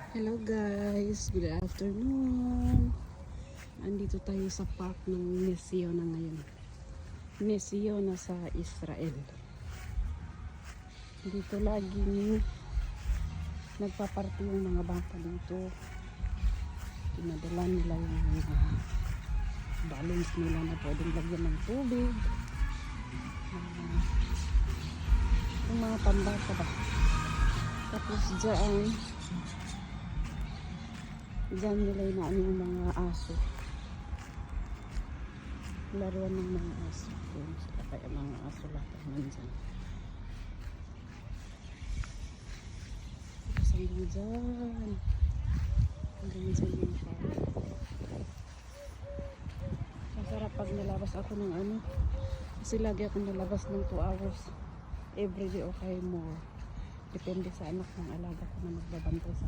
Hello guys, good afternoon. Andito tayo sa park ng Nesiona ngayon. Nesiona sa Israel. Dito laging nagpaparty yung mga bata dito. Pinadala nila yung mga balloons nila na pwedeng lagyan ng tubig. Yung mga pambata ba. Tapos dyan nila yung yung mga aso. Laruan ng mga aso. Yun sila kaya mga aso lahat nandyan. Tapos hanggang dyan. Hanggang dyan yung park. Masarap pag nalabas ako ng kasi lagi ako nalabas ng 2 hours. Everyday o kay more. Depende sa anak ng alaga ko na magbabantay sa